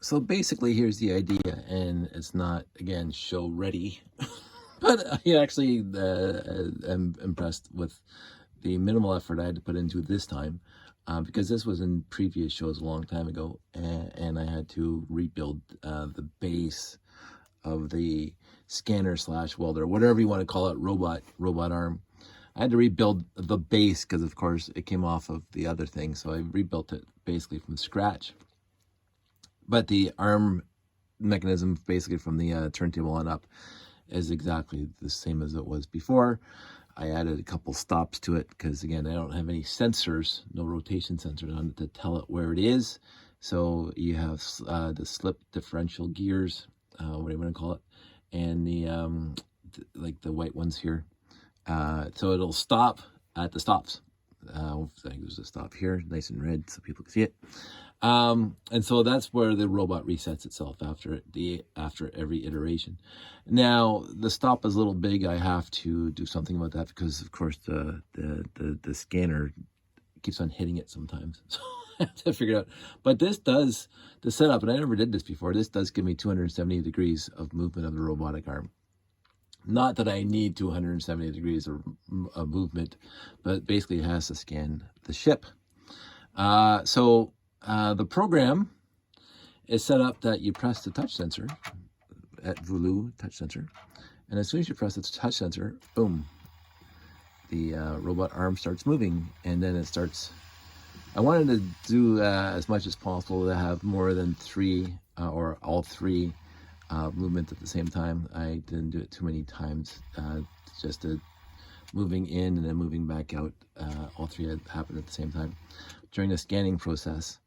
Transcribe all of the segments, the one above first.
So basically, here's the idea, and it's not, again, show ready, but I actually am impressed with the minimal effort I had to put into this time, because this was in previous shows a long time ago, and I had to rebuild the base of the scanner slash welder, whatever you want to call it, robot arm. I had to rebuild the base because, of course, it came off of the other thing, so I rebuilt it basically from scratch. But the arm mechanism, basically from the turntable on up, is exactly the same as it was before. I added a couple stops to it because, again, I don't have any sensors, no rotation sensors on it to tell it where it is. So you have the slip differential gears, what do you want to call it, and the like the white ones here. So it'll stop at the stops. I think there's a stop here, nice and red, so people can see it. And so that's where the robot resets itself after every iteration. Now the stop is a little big. I have to do something about that because, of course, the scanner keeps on hitting it sometimes. So I have to figure it out. But this does the setup, and I never did this before. This does give me 270 degrees of movement of the robotic arm. Not that I need 270 degrees of movement, but basically it has to scan the ship. So the program is set up that you press the touch sensor at Voulu touch sensor, and as soon as you press the touch sensor, boom, the robot arm starts moving, and then it starts. I wanted to do as much as possible to have more than three or all three movement at the same time. I didn't do it too many times, just moving in and then moving back out. All three had happened at the same time during the scanning process.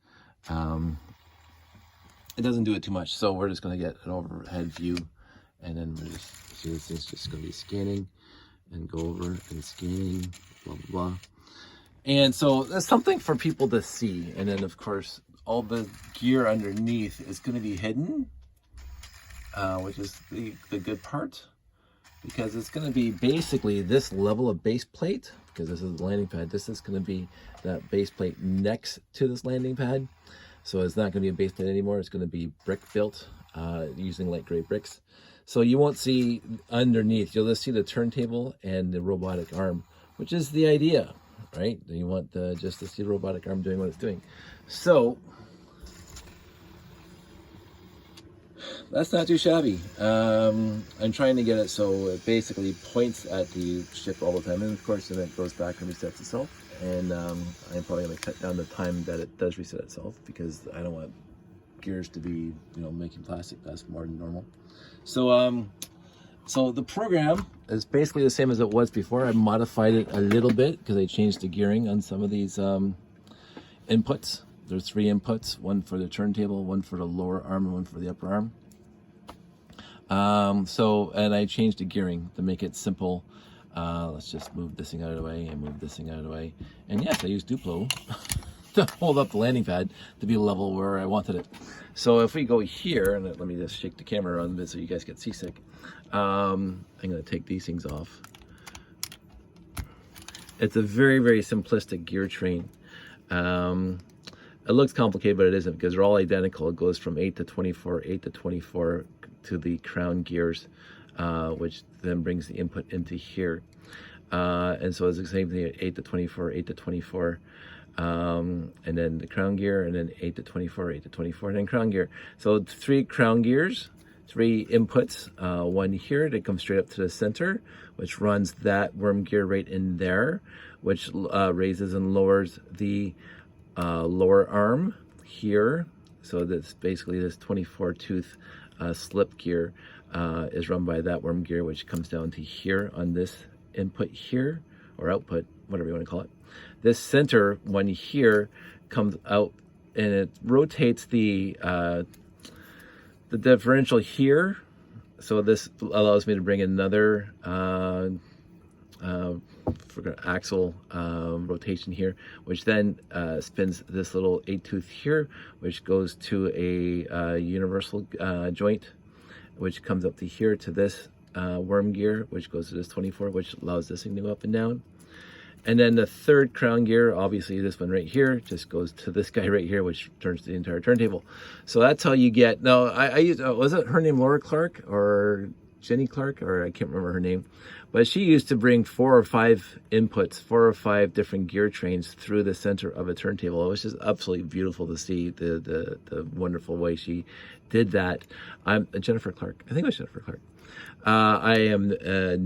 It doesn't do it too much, so we're just going to get an overhead view, and then we're just see this thing's just going to be scanning and go over and scanning, blah blah blah. And so that's something for people to see, and then of course all the gear underneath is going to be hidden, which is the good part, because it's going to be basically this level of base plate, because this is the landing pad. This is going to be that base plate next to this landing pad. So it's not going to be a base plate anymore. It's going to be brick built using light gray bricks. So you won't see underneath. You'll just see the turntable and the robotic arm, which is the idea, right? You want just to see the robotic arm doing what it's doing. So that's not too shabby. I'm trying to get it so it basically points at the ship all the time, and of course then it goes back and resets itself. And I'm probably going to cut down the time that it does reset itself, because I don't want gears to be, making plastic. That's more than normal. So so the program is basically the same as it was before. I modified it a little bit because I changed the gearing on some of these inputs. There's 3 inputs, one for the turntable, one for the lower arm, and one for the upper arm. And I changed the gearing to make it simple. Let's just move this thing out of the way and move this thing out of the way. And yes, I used Duplo to hold up the landing pad to be level where I wanted it. So if we go here, and let me just shake the camera around a bit so you guys get seasick. I'm going to take these things off. It's a very, very simplistic gear train. It looks complicated, but it isn't, because they're all identical. It goes from 8 to 24, 8 to 24 to the crown gears, which then brings the input into here. And so it's the same thing, 8 to 24, 8 to 24, and then the crown gear, and then 8 to 24, 8 to 24, and then crown gear. So 3 crown gears, 3 inputs, one here that comes straight up to the center, which runs that worm gear right in there, which raises and lowers the lower arm here. So that's basically this 24 tooth slip gear is run by that worm gear, which comes down to here on this input here, or output, whatever you want to call it. This center one here comes out, and it rotates the differential here. So this allows me to bring another axle rotation here, which then spins this little 8 tooth here, which goes to a universal joint, which comes up to here to this worm gear, which goes to this 24, which allows this thing to go up and down. And then the third crown gear, obviously this one right here, just goes to this guy right here, which turns the entire turntable. So that's how you get, no, I used, was it her name Laura Clark or Jenny Clark, or I can't remember her name, but she used to bring 4 or 5 inputs, 4 or 5 different gear trains through the center of a turntable. It was just absolutely beautiful to see the wonderful way she did that. I'm Jennifer Clark. I think it was Jennifer Clark. I am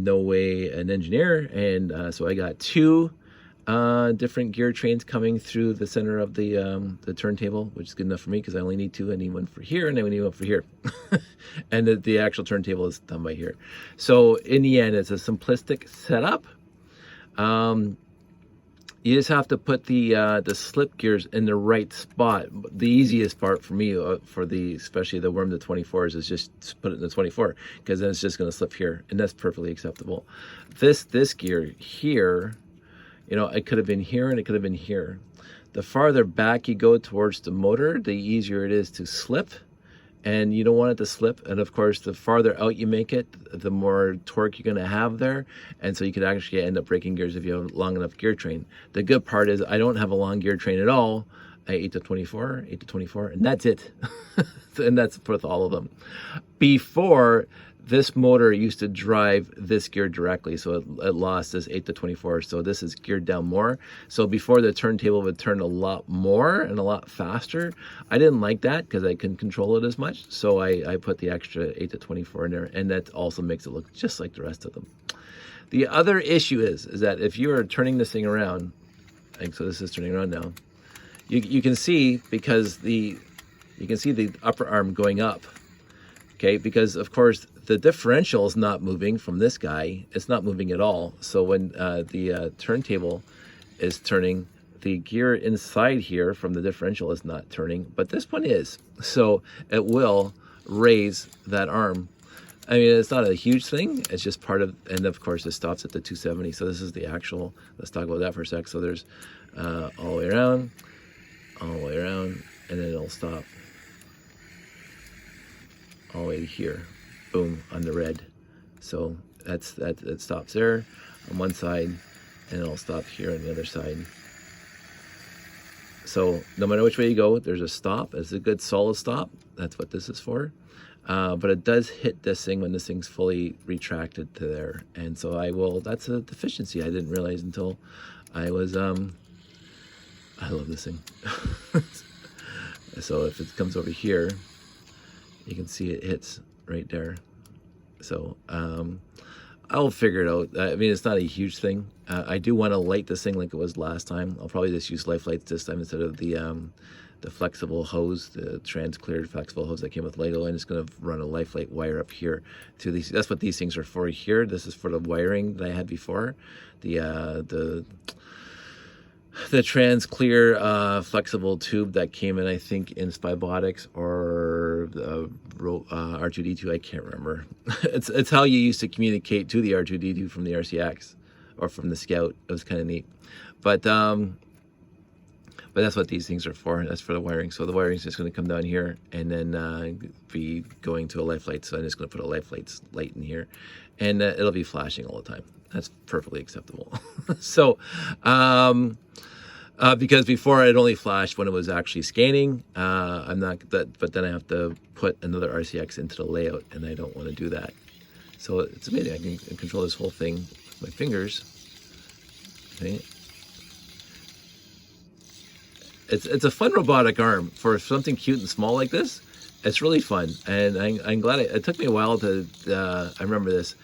no way an engineer, and so I got 2 different gear trains coming through the center of the turntable, which is good enough for me because I only need 2. I need one for here, and I need one for here. And the actual turntable is done by here. So in the end, it's a simplistic setup. You just have to put the slip gears in the right spot. The easiest part for me, especially the worm to 24s, is just put it in the 24, because then it's just going to slip here, and that's perfectly acceptable. This gear here, you know, it could have been here and it could have been here. The farther back you go towards the motor, the easier it is to slip. And you don't want it to slip. And of course, the farther out you make it, the more torque you're gonna have there. And so you could actually end up breaking gears if you have a long enough gear train. The good part is I don't have a long gear train at all. I 8 to 24, 8 to 24, and that's it. And that's with all of them. Before, this motor used to drive this gear directly, so it lost this 8 to 24, so this is geared down more. So before, the turntable would turn a lot more and a lot faster. I didn't like that because I couldn't control it as much, so I put the extra 8 to 24 in there, and that also makes it look just like the rest of them. The other issue is that if you are turning this thing around, like so this is turning around now, you can see, because you can see the upper arm going up, okay, because of course the differential is not moving from this guy. It's not moving at all. So when the turntable is turning, the gear inside here from the differential is not turning, but this one is. So it will raise that arm. I mean, it's not a huge thing. It's just part of, and of course it stops at the 270. So this is the actual, let's talk about that for a sec. So there's all the way around, and then it'll stop all the way to here. Boom, on the red. So it stops there on one side, and it'll stop here on the other side. So no matter which way you go, there's a stop. It's a good solid stop. That's what this is for. But it does hit this thing when this thing's fully retracted to there. And so that's a deficiency I didn't realize until I was, I love this thing. So if it comes over here, you can see it hits right there. So I'll figure it out. I mean, it's not a huge thing. I do want to light this thing like it was last time. I'll probably just use life lights this time instead of the flexible hose, the trans-cleared flexible hose that came with Lego. I'm just going to run a life light wire up here to these. That's what these things are for here. This is for the wiring that I had before. The trans-clear flexible tube that came in, I think, in Spybotics or the R2D2, I can't remember. It's how you used to communicate to the R2D2 from the RCX or from the Scout. It was kind of neat. But that's what these things are for. That's for the wiring. So the wiring is just going to come down here and then be going to a life light. So I'm just going to put a life light in here, and it'll be flashing all the time. That's perfectly acceptable. So, because before it only flashed when it was actually scanning, I'm not that, but then I have to put another RCX into the layout, and I don't want to do that. So it's amazing. I can control this whole thing with my fingers. Okay. It's a fun robotic arm for something cute and small like this. It's really fun, and I'm glad it took me a while to. I remember this.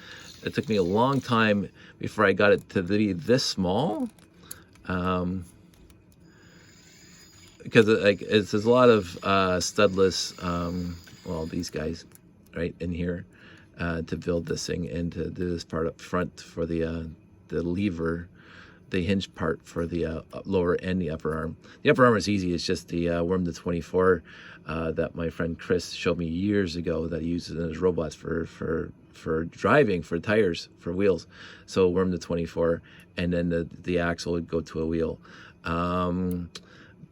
It took me a long time before I got it to be this small, because there's a lot of studless, well, these guys, right in here, to build this thing and to do this part up front for the lever, the hinge part for the lower and the upper arm. The upper arm is easy. It's just the worm to 24 that my friend Chris showed me years ago that he uses in his robots for driving, for tires, for wheels. So worm to 24, and then the axle would go to a wheel.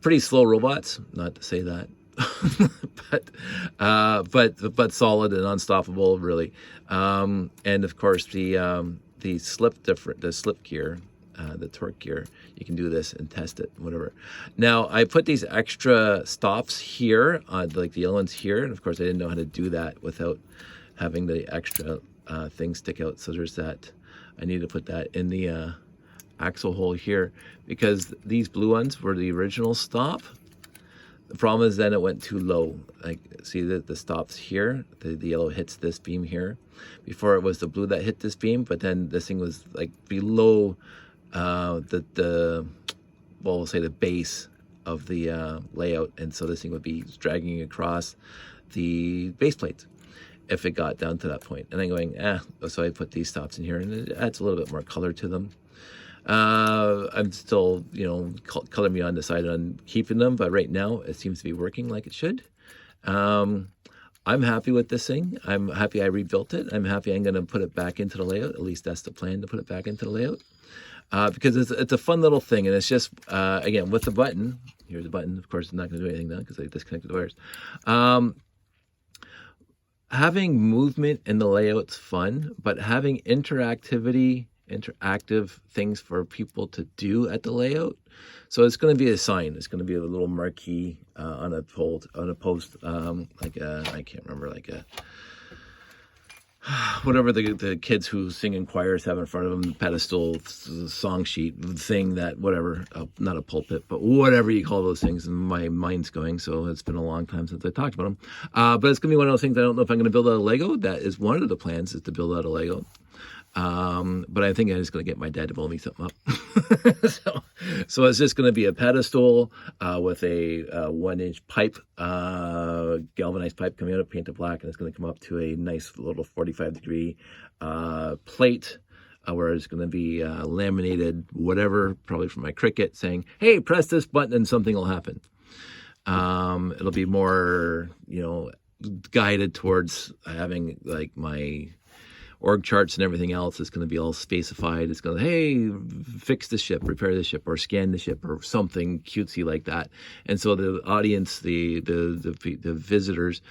Pretty slow robots, not to say that, but solid and unstoppable, really. And of course the slip gear, the torque gear, you can do this and test it, whatever. Now, I put these extra stops here, like the yellow ones here, and of course I didn't know how to do that without having the extra thing stick out. So there's that. I need to put that in the axle hole here, because these blue ones were the original stop. The problem is then it went too low. Like, see that the stops here, the yellow hits this beam here. Before it was the blue that hit this beam, but then this thing was like below well, we'll say the base of the layout, and so this thing would be dragging across the base plates if it got down to that point. And I'm going, so I put these stops in here, and it adds a little bit more color to them. I'm still, color me undecided on keeping them, but right now it seems to be working like it should. I'm happy with this thing. I'm happy I rebuilt it. I'm happy I'm going to put it back into the layout. At least that's the plan, to put it back into the layout. Because it's a fun little thing, and it's just, again, with the button. Here's the button. Of course, I'm not going to do anything now because I disconnected the wires. Having movement in the layout's fun, but having interactive things for people to do at the layout. So it's going to be a sign. It's going to be a little marquee on a post, like I can't remember, like a whatever the kids who sing in choirs have in front of them, pedestal, song sheet thing, that whatever, not a pulpit, but whatever you call those things. And my mind's going, so it's been a long time since I talked about them. But it's going to be one of those things. I don't know if I'm going to build out of Lego. That is one of the plans, is to build out of Lego. But I think I'm just going to get my dad to blow me something up. so it's just going to be a pedestal with a 1-inch pipe, galvanized pipe coming out of painted black, and it's going to come up to a nice little 45-degree plate where it's going to be laminated, whatever, probably from my Cricut, saying, hey, press this button and something will happen. It'll be more, guided towards having like my org charts and everything else is going to be all specified. It's going to, hey, fix the ship, repair the ship, or scan the ship, or something cutesy like that. And so the audience, the visitors,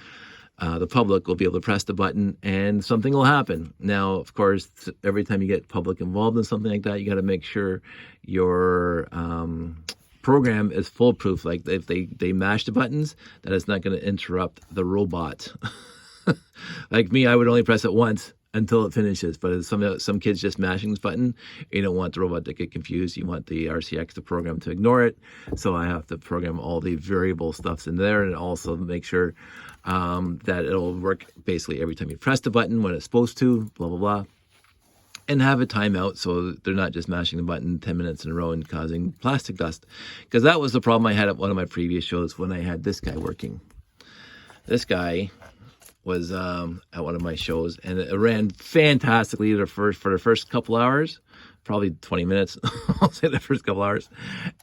the public will be able to press the button and something will happen. Now, of course, every time you get public involved in something like that, you got to make sure your program is foolproof. Like if they mash the buttons, that it's not going to interrupt the robot. Like me, I would only press it once until it finishes. But as some kids just mashing this button, you don't want the robot to get confused. You want the RCX, the program, to ignore it. So I have to program all the variable stuffs in there, and also make sure that it'll work basically every time you press the button when it's supposed to, blah, blah, blah. And have a timeout so they're not just mashing the button 10 minutes in a row and causing plastic dust. Because that was the problem I had at one of my previous shows when I had this guy working. This guy was at one of my shows, and it ran fantastically for the first couple hours, probably 20 minutes. I'll say the first couple hours.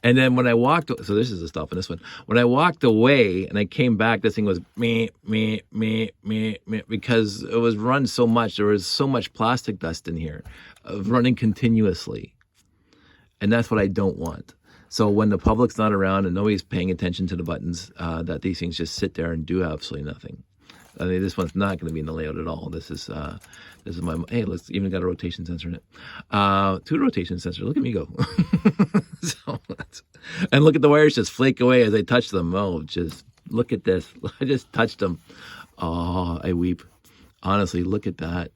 And then when I walked, so this is the stuff in this one. When I walked away and I came back, this thing was meh, because it was run so much. There was so much plastic dust in here, running continuously. And that's what I don't want. So when the public's not around and nobody's paying attention to the buttons, that these things just sit there and do absolutely nothing. I mean, this one's not going to be in the layout at all. This is my, hey, let's even got a rotation sensor in it. 2 rotation sensors. Look at me go. And look at the wires just flake away as I touch them. Oh, just look at this. I just touched them. Oh, I weep. Honestly, look at that.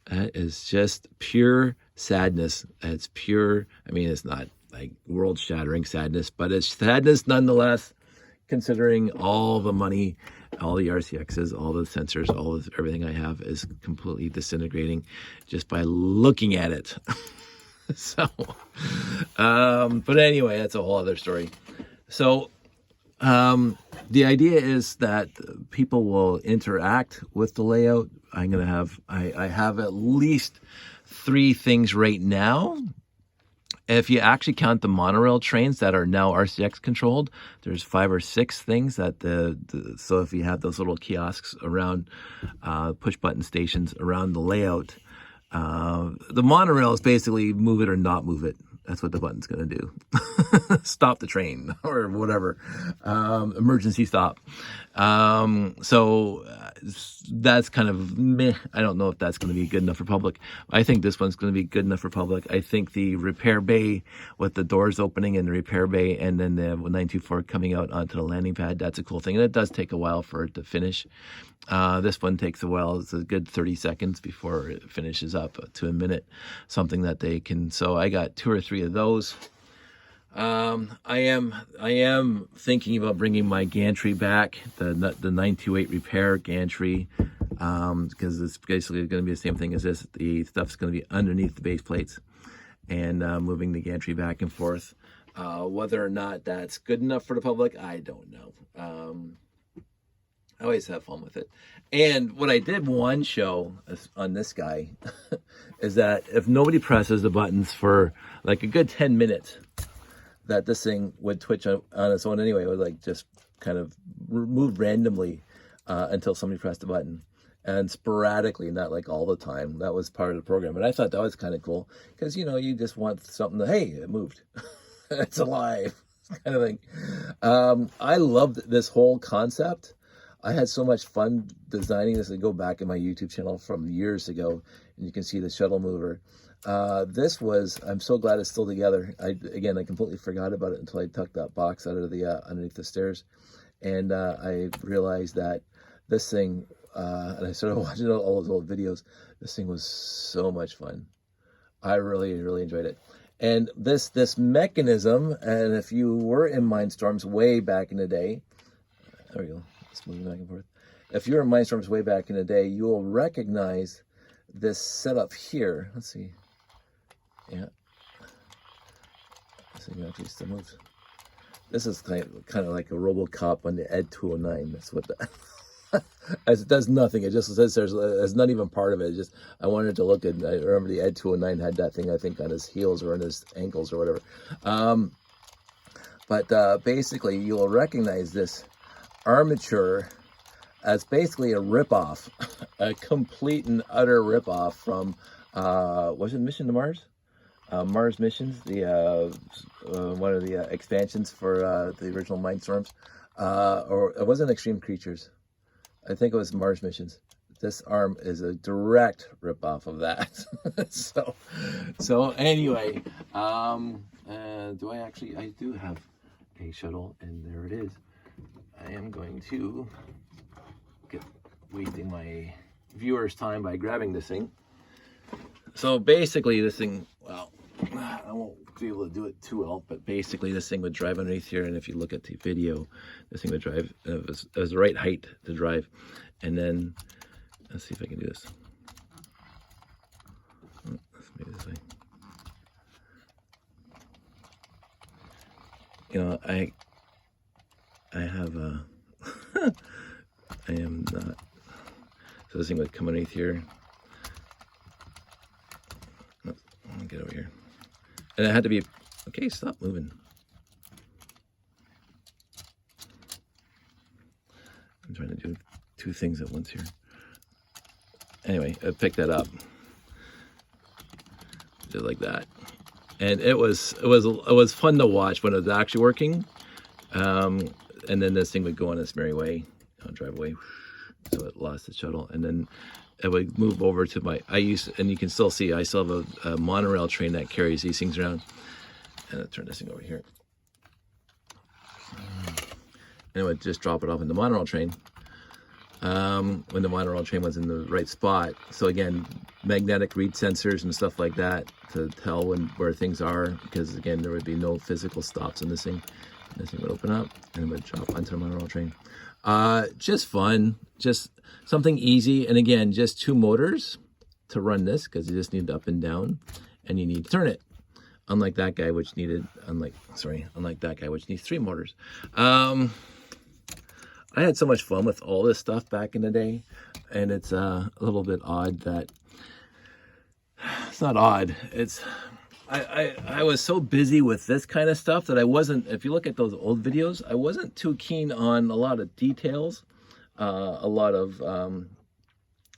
That is just pure sadness. It's pure, I mean, it's not like world-shattering sadness, but it's sadness nonetheless, considering all the money, all the RCXs, all the sensors, everything I have is completely disintegrating just by looking at it. So, but anyway, that's a whole other story. So, the idea is that people will interact with the layout. I'm going to have, I have at least 3 things right now. If you actually count the monorail trains that are now RCX controlled, there's 5 or 6 things that so if you have those little kiosks around, push button stations around the layout, the monorail is basically move it or not move it. That's what the button's going to do. Stop the train or whatever. Emergency stop. So that's kind of meh. I don't know if that's going to be good enough for public. I think this one's going to be good enough for public. I think the repair bay with the doors opening and the repair bay, and then the 924 coming out onto the landing pad, that's a cool thing. And it does take a while for it to finish. This one takes a while. It's a good 30 seconds before it finishes up to a minute, something that they can. So I got 2 or 3 of those. I am thinking about bringing my gantry back, the 928 repair gantry, because it's basically going to be the same thing as this. The stuff's going to be underneath the base plates, and moving the gantry back and forth. Whether or not that's good enough for the public, I don't know. I always have fun with it. And what I did one show on this guy is that if nobody presses the buttons for like a good 10 minutes, that this thing would twitch on its own anyway. It would like just kind of move randomly until somebody pressed the button, and sporadically, not like all the time. That was part of the program, and I thought that was kind of cool because you just want something to, hey, it moved, it's alive, kind of thing. I loved this whole concept. I had so much fun designing this. I go back in my YouTube channel from years ago, and you can see the shuttle mover. I'm so glad it's still together. I completely forgot about it until I took that box out of the underneath the stairs, and I realized that this thing, and I started watching all those old videos. This thing was so much fun. I really, really enjoyed it. And this mechanism, and if you were in Mindstorms way back in the day, there we go, it's moving back and forth. If you were in Mindstorms way back in the day, you will recognize this setup here. Let's see. Yeah, this thing actually still moves. This is kind of like a RoboCop on the Ed 209. That's what as it does nothing. It just says it's not even part of it. It's just I wanted to look at. I remember the Ed 209 had that thing, I think, on his heels or on his ankles or whatever. But basically, you will recognize this armature as basically a ripoff, a complete and utter ripoff from was it Mission to Mars? Mars Missions, the one of the expansions for the original Mindstorms, or it wasn't Extreme Creatures. I think it was Mars Missions. This arm is a direct ripoff of that. so anyway, do I actually? I do have a shuttle, and there it is. I am going to get wasting my viewers' time by grabbing this thing. So basically, this thing, well, I won't be able to do it too well, but basically this thing would drive underneath here, and if you look at the video, this thing would drive, it was the right height to drive. And then, let's see if I can do this. Let's make it this way. I have I am not, so this thing would come underneath here. I'll get over here. And it had to be, okay, stop moving. I'm trying to do 2 things at once here. Anyway, I picked that up. Just like that. And it was fun to watch when it was actually working. And then this thing would go on its merry way, drive away. So it lost its shuttle. And then it would move over to and you can still see, I still have a monorail train that carries these things around. And I'll turn this thing over here. And it would just drop it off in the monorail train when the monorail train was in the right spot. So again, magnetic read sensors and stuff like that to tell where things are, because again, there would be no physical stops in this thing. And this thing would open up and it would drop onto the monorail train. Just fun, just something easy. And again, just 2 motors to run this, because you just need up and down, and you need to turn it. Unlike that guy, which needed, unlike that guy, which needs 3 motors. I had so much fun with all this stuff back in the day, and it's a little bit odd that, it's not odd, it's, I was so busy with this kind of stuff that I wasn't, if you look at those old videos, I wasn't too keen on a lot of details, because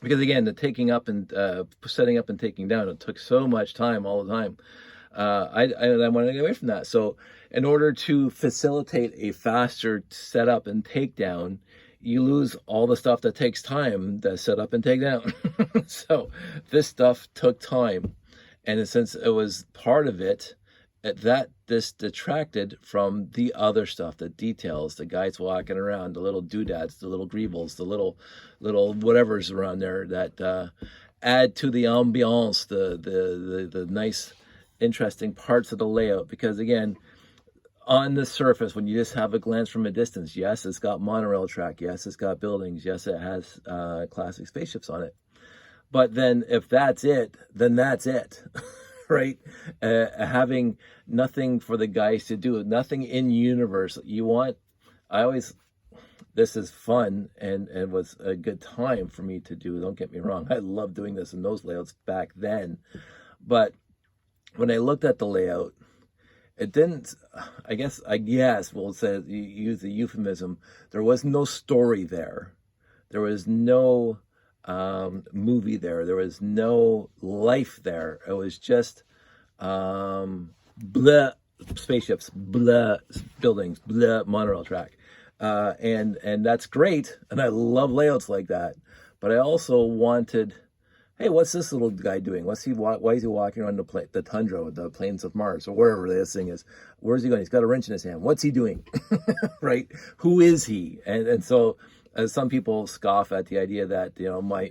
again, the taking up and setting up and taking down, it took so much time all the time. I wanted to get away from that. So in order to facilitate a faster setup and takedown, you lose all the stuff that takes time to set up and take down. So this stuff took time. And since it was part of it, this detracted from the other stuff, the details, the guys walking around, the little doodads, the little greebles, the little whatever's around there that add to the ambiance, the nice, interesting parts of the layout. Because again, on the surface, when you just have a glance from a distance, yes, it's got monorail track, yes, it's got buildings, yes, it has classic spaceships on it. But then if that's it, then that's it, right? Having nothing for the guys to do, nothing in universe. This is fun and was a good time for me to do. Don't get me wrong. I love doing this in those layouts back then. But when I looked at the layout, it didn't, I guess, we'll say, use the euphemism, there was no story there. There was no movie there. There was no life there. It was just blah, spaceships, blah, buildings, blah, monorail track. And that's great. And I love layouts like that. But I also wanted, hey, what's this little guy doing? Why is he walking around the tundra, the plains of Mars, or wherever this thing is? Where's he going? He's got a wrench in his hand. What's he doing? Right? Who is he? And so some people scoff at the idea that,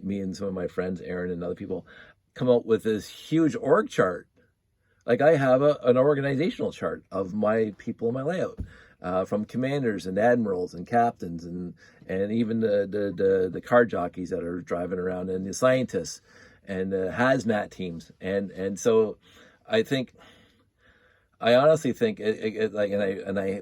me and some of my friends, Aaron and other people, come up with this huge org chart. Like I have an organizational chart of my people in my layout. From commanders and admirals and captains and even the car jockeys that are driving around and the scientists and the hazmat teams and so I honestly think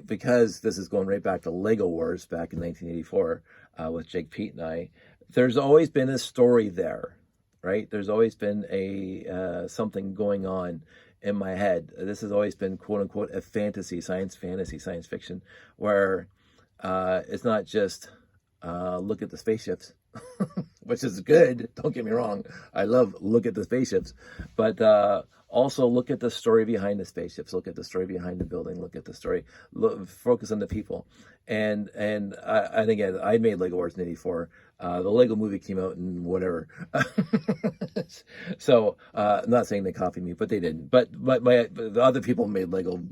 because this is going right back to Lego Wars back in 1984 with Jake Pete and I, there's always been a story there, right? There's always been a something going on in my head. This has always been quote unquote a science fiction, where it's not just look at the spaceships, which is good. Don't get me wrong. I love look at the spaceships, but also look at the story behind the spaceships. Look at the story behind the building. Look at the story. Focus on the people. And again, I made Lego Wars in '84. The Lego movie came out in whatever. So I'm not saying they copied me, but they didn't. But the other people made Lego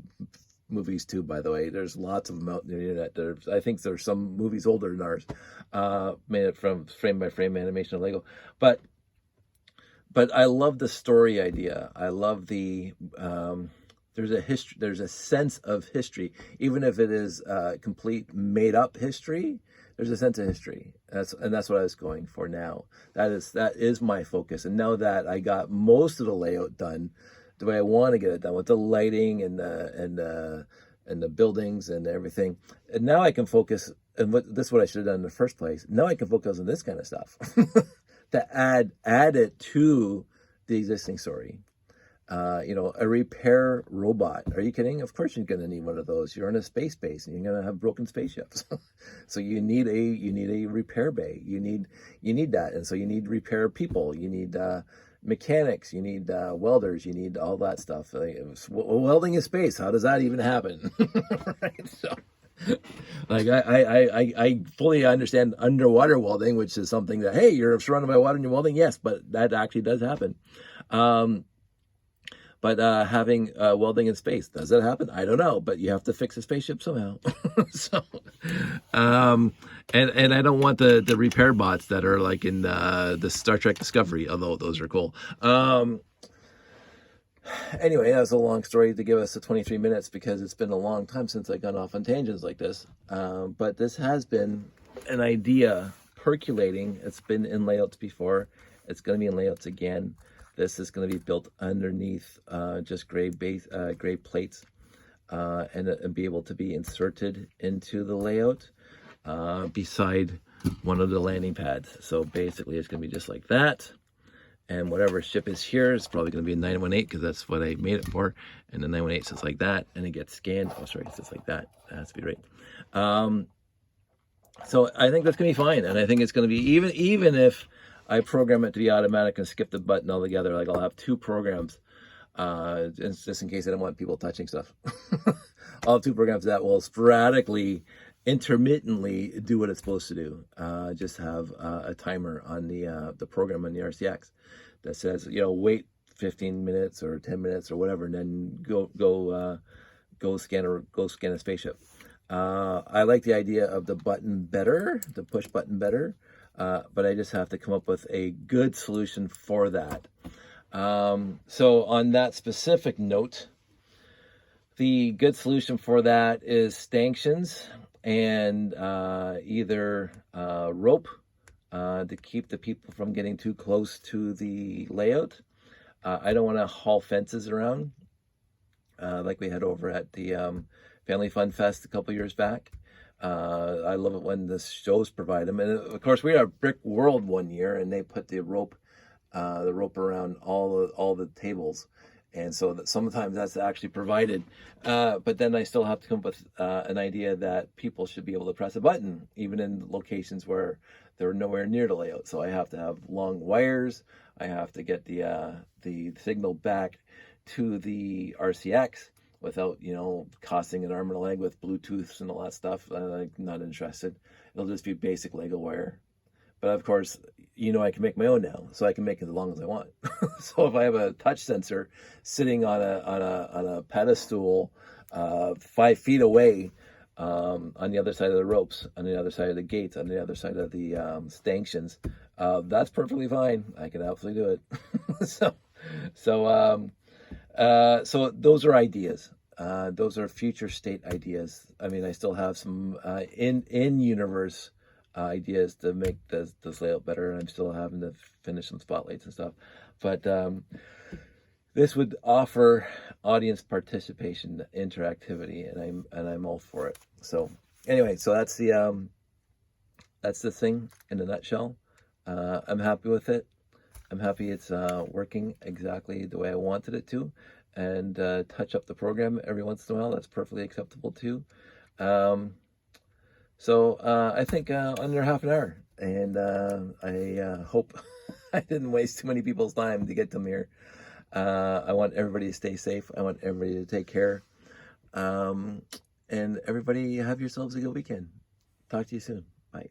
movies too, by the way. There's lots of them out on the internet. I think there's some movies older than ours, made it from frame by frame animation of Lego. But I love the story idea. I love the there's a history. There's a sense of history, even if it is complete made up history. There's a sense of history. That's what I was going for now. That is my focus. And now that I got most of the layout done the way I want to get it done, with the lighting and the buildings and everything, and now I can focus. And this is what I should have done in the first place. Now I can focus on this kind of stuff to add it to the existing story. A repair robot. Are you kidding? Of course you're going to need one of those. You're in a space base and you're going to have broken spaceships. So you need a repair bay. You need that. And so you need repair people. You need mechanics. You need welders. You need all that stuff. Welding in space. How does that even happen? Right? So like I fully understand underwater welding, which is something that, hey, you're surrounded by water and you're welding. Yes, but that actually does happen. But having welding in space, does that happen? I don't know, but you have to fix a spaceship somehow. So, and I don't want the repair bots that are like in the Star Trek Discovery, although those are cool. Anyway, that was a long story to give us the 23 minutes because it's been a long time since I got off on tangents like this. But this has been an idea percolating. It's been in layouts before. It's going to be in layouts again. This is going to be built underneath just gray plates and be able to be inserted into the layout beside one of the landing pads. So basically it's going to be just like that. And whatever ship is here is probably going to be a 918 because that's what I made it for. And the 918 sits like that and it gets scanned. Oh, sorry, it sits like that. That has to be right. So I think that's going to be fine. And I think it's going to be, even if I program it to be automatic and skip the button altogether, like I'll have two programs, just in case I don't want people touching stuff. I'll have two programs that will sporadically intermittently do what it's supposed to do. Just have a timer on the program on the RCX that says, wait 15 minutes or 10 minutes or whatever, and then go scan a spaceship. I like the idea of the button better, the push button better, but I just have to come up with a good solution for that. So on that specific note, the good solution for that is stanchions and either rope to keep the people from getting too close to the layout. I don't want to haul fences around like we had over at the Family Fun Fest a couple years back. I love it when the shows provide them. And of course, we had a Brick World one year, and they put the rope around all the tables. And so that sometimes that's actually provided. But then I still have to come up with an idea that people should be able to press a button, even in locations where they're nowhere near the layout. So I have to have long wires. I have to get the signal back to the RCX without, costing an arm and a leg with Bluetooth and all that stuff. I'm not interested. It'll just be basic Lego wire. But of course, I can make my own now, so I can make it as long as I want. So if I have a touch sensor sitting on a pedestal 5 feet away, on the other side of the ropes, on the other side of the gates, on the other side of the stanchions, that's perfectly fine. I can absolutely do it. So those are ideas. Those are future state ideas. I mean, I still have some in universe ideas to make this layout better, and I'm still having to finish some spotlights and stuff. But this would offer audience participation, interactivity, and I'm all for it. So anyway, so that's the thing in a nutshell. I'm happy with it. I'm happy it's working exactly the way I wanted it to, and touch up the program every once in a while. That's perfectly acceptable too. So I think under half an hour, and I hope I didn't waste too many people's time to get them here. I want everybody to stay safe. I want everybody to take care. And everybody have yourselves a good weekend. Talk to you soon. Bye.